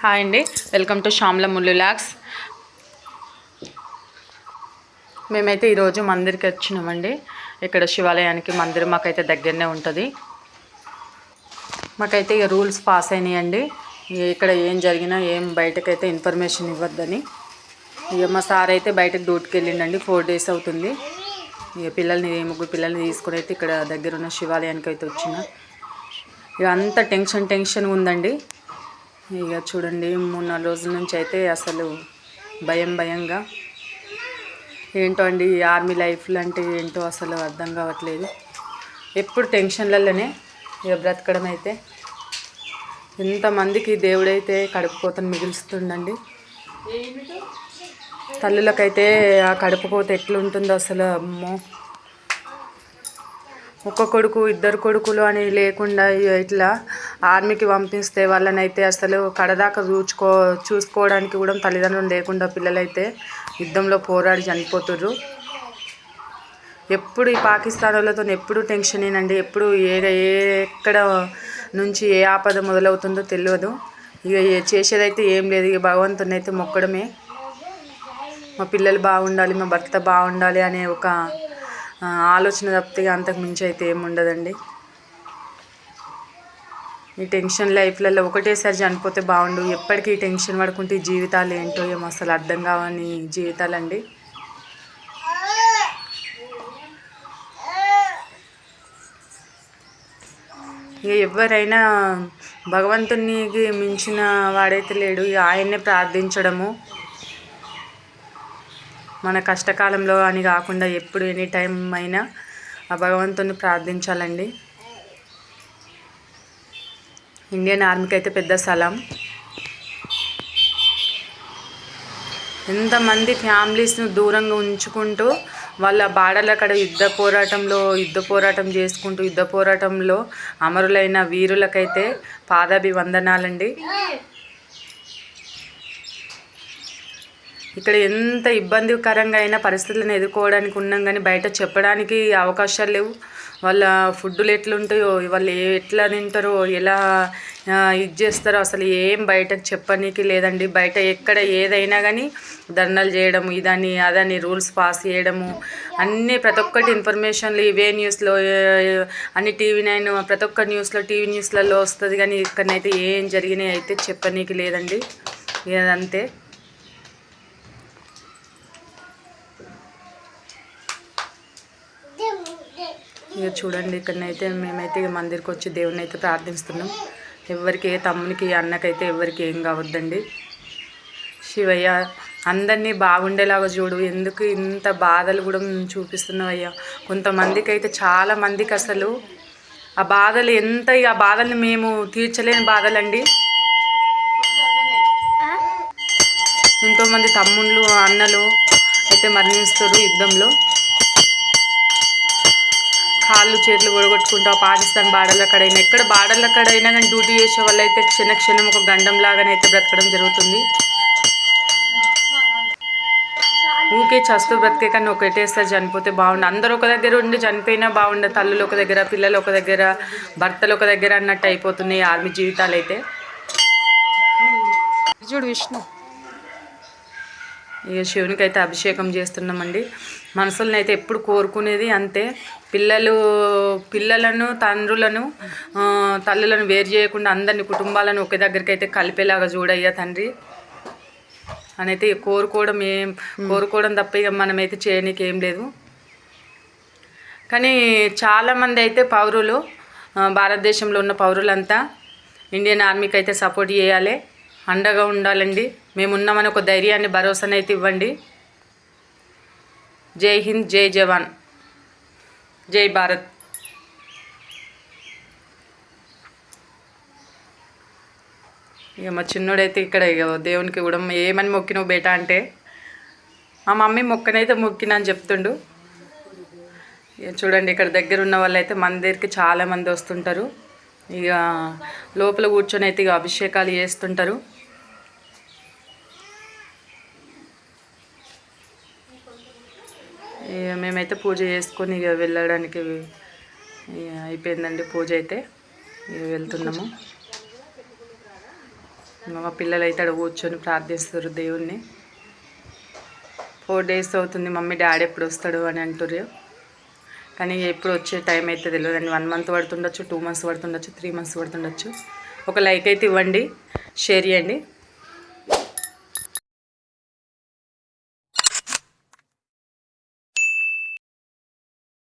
Hi అండి, welcome to Shyamala ముల్లు logs. మేమైతే ఈరోజు మందిర్కి వచ్చినామండి. ఇక్కడ శివాలయానికి మందిరం మాకైతే దగ్గరనే ఉంటుంది. మాకైతే ఇక రూల్స్ పాస్ అయినాయండి. ఇక్కడ ఏం జరిగినా ఏం బయటకైతే ఇన్ఫర్మేషన్ ఇవ్వద్దని. ఇక మా సార్ అయితే బయటకు డ్యూటీకి వెళ్ళిండండి. 4 days అవుతుంది. ఇక ముగ్గురు పిల్లల్ని తీసుకుని అయితే ఇక్కడ దగ్గర ఉన్న శివాలయానికి అయితే వచ్చిన. ఇక అంత టెన్షన్ ఉందండి. ఇక చూడండి, 3-4 రోజుల నుంచి అయితే అసలు భయంగా ఏంటో అండి. ఈ ఆర్మీ లైఫ్లు అంటే ఏంటో అసలు అర్థం కావట్లేదు. ఎప్పుడు టెన్షన్లలోనే ఇక బ్రతకడం. అయితే ఎంతమందికి దేవుడైతే కడుపుకోతను మిగులుస్తుండండి. తల్లులకైతే ఆ కడుపుకోత ఎట్లుంటుందో అసలు అమ్మో. ఒక్క కొడుకు 2 కొడుకులు అని లేకుండా ఇట్లా ఆర్మీకి పంపిస్తే వాళ్ళనైతే అసలు కడదాకా చూసుకోవడానికి కూడా తల్లిదండ్రులు లేకుండా పిల్లలైతే యుద్ధంలో పోరాడి చనిపోతుర్రు. ఎప్పుడు ఈ పాకిస్తాన్ వాళ్ళతో ఎప్పుడు టెన్షనేనండి. ఎప్పుడు ఎక్కడ నుంచి ఏ ఆపద మొదలవుతుందో తెలియదు. ఇక చేసేదైతే ఏం లేదు. ఇక భగవంతుని అయితే మొక్కడమే. మా పిల్లలు బాగుండాలి, మా భర్త బాగుండాలి అనే ఒక ఆలోచన తప్పితే అంతకు మించి అయితే ఏముండదండి. ఈ టెన్షన్ లైఫ్లలో ఒకటేసారి చనిపోతే బాగుండు. ఎప్పటికీ టెన్షన్ పడుకుంటే ఈ జీవితాలు ఏంటో ఏమో అసలు అర్థం కావని జీవితాలండి. ఇక ఎవరైనా భగవంతునికి మించిన వాడైతే లేడు. ఇక ఆయన్నే ప్రార్థించడము, మన కష్టకాలంలో అని కాకుండా ఎప్పుడు ఎనీ టైం అయినా ఆ భగవంతుని ప్రార్థించాలండి. ఇండియన్ ఆర్మీకి అయితే పెద్ద సలాం. ఎంతమంది ఫ్యామిలీస్ను దూరంగా ఉంచుకుంటూ వాళ్ళ బార్డర్ల అక్కడ యుద్ధ పోరాటం చేసుకుంటూ యుద్ధ పోరాటంలో అమరులైన వీరులకైతే పాదాభివందనాలండి. ఇక్కడ ఎంత ఇబ్బందికరంగా అయినా పరిస్థితులను ఎదుర్కోవడానికి ఉన్నాం, కానీ బయట చెప్పడానికి అవకాశాలు లేవు. వాళ్ళ ఫుడ్లు ఎట్లుంటాయో, వాళ్ళు ఎట్లా తింటారో, ఎలా ఇది చేస్తారో అసలు ఏం బయటకు చెప్పనీకి లేదండి. బయట ఎక్కడ ఏదైనా కానీ ధర్నాలు చేయడము, ఇదని అదని రూల్స్ పాస్ చేయడము, అన్నీ ప్రతి ఒక్కటి ఇన్ఫర్మేషన్లు ఇవే న్యూస్లో, అన్ని TV9 ప్రతి ఒక్క టీవీ న్యూస్లలో వస్తుంది. కానీ ఇక్కడనైతే ఏం జరిగినాయి అయితే చెప్పనీకి లేదండి. ఇదంతే. ఇక చూడండి, ఇక్కడనైతే మేమైతే ఇక మందిరికి వచ్చి దేవుని అయితే ప్రార్థిస్తున్నాం. ఎవరికి తమ్మునికి అన్నకైతే ఎవరికి ఏం కావద్దండి. శివయ్య అందరినీ బాగుండేలాగా చూడు. ఎందుకు ఇంత బాధలు కూడా చూపిస్తున్నావయ్యా. కొంతమందికి అయితే చాలా మందికి అసలు ఆ బాధలు ఆ బాధల్ని మేము తీర్చలేని బాధలండి. ఎంతోమంది తమ్ముళ్ళు అన్నలు అయితే మరణిస్తారు యుద్ధంలో. కాళ్ళు చేతులు గొడగొట్టుకుంటూ పాకిస్తాన్ బార్డర్ల కాడైనా ఎక్కడ బార్డర్ల కాడైనా కానీ డ్యూటీ చేసే వాళ్ళు అయితే క్షణం ఒక గండం లాగానైతే బ్రతకడం జరుగుతుంది. ఊకే చస్తూ బ్రతికే కానీ ఒకటేసారి చనిపోతే బాగుండు. అందరూ ఒక దగ్గర ఉండి చనిపోయినా బాగుండదు. తల్లులు ఒక దగ్గర, పిల్లలు ఒక దగ్గర, భర్తలు ఒక దగ్గర అన్నట్టు అయిపోతున్నాయి ఆర్మీ జీవితాలు అయితే. చూడు విష్ణు, ఇక శివునికి అయితే అభిషేకం చేస్తున్నామండి. మనసులను అయితే ఎప్పుడు కోరుకునేది అంతే. పిల్లలను తల్లులను వేరు చేయకుండా అందరిని కుటుంబాలను ఒకే దగ్గరికి అయితే కలిపేలాగా చూడయ్యా తండ్రి అని అయితే కోరుకోవడం తప్ప ఇక మనమైతే చేయనీకి ఏం లేదు. కానీ చాలామంది అయితే పౌరులు, భారతదేశంలో ఉన్న పౌరులంతా ఇండియన్ ఆర్మీకి అయితే సపోర్ట్ చేయాలి, అండగా ఉండాలండి. మేమున్నామని ఒక ధైర్యాన్ని, భరోసానైతే ఇవ్వండి. జై హింద్, జై జవాన్, జై భారత్. ఇక మా చిన్నోడైతే ఇక్కడ ఇక దేవునికి కూడా ఏమని మొక్కినావు బేటా అంటే, మా మమ్మీ మొక్కనైతే మొక్కినా అని చెప్తుండు. ఇక చూడండి, ఇక్కడ దగ్గర ఉన్న వాళ్ళు అయితే మందిరికి చాలామంది వస్తుంటారు. ఇక లోపల కూర్చొని అయితే ఇక అభిషేకాలు చేస్తుంటారు. మేమైతే పూజ చేసుకొని ఇక వెళ్ళడానికి అయిపోయిందండి పూజ అయితే. ఇక వెళ్తున్నాము. మా పిల్లలు అయితే అక్కడ కూర్చొని ప్రార్థిస్తారు దేవుణ్ణి. 4 days అవుతుంది మమ్మీ డాడీ ఎప్పుడు వస్తాడు అని అంటుర్రు. కానీ ఎప్పుడు వచ్చే టైం అయితే తెలియదండి. 1 month పడుతుండొచ్చు, 2 months పడుతుండొచ్చు, 3 months పడుతుండొచ్చు. ఒక లైక్ అయితే ఇవ్వండి, షేర్ చేయండి.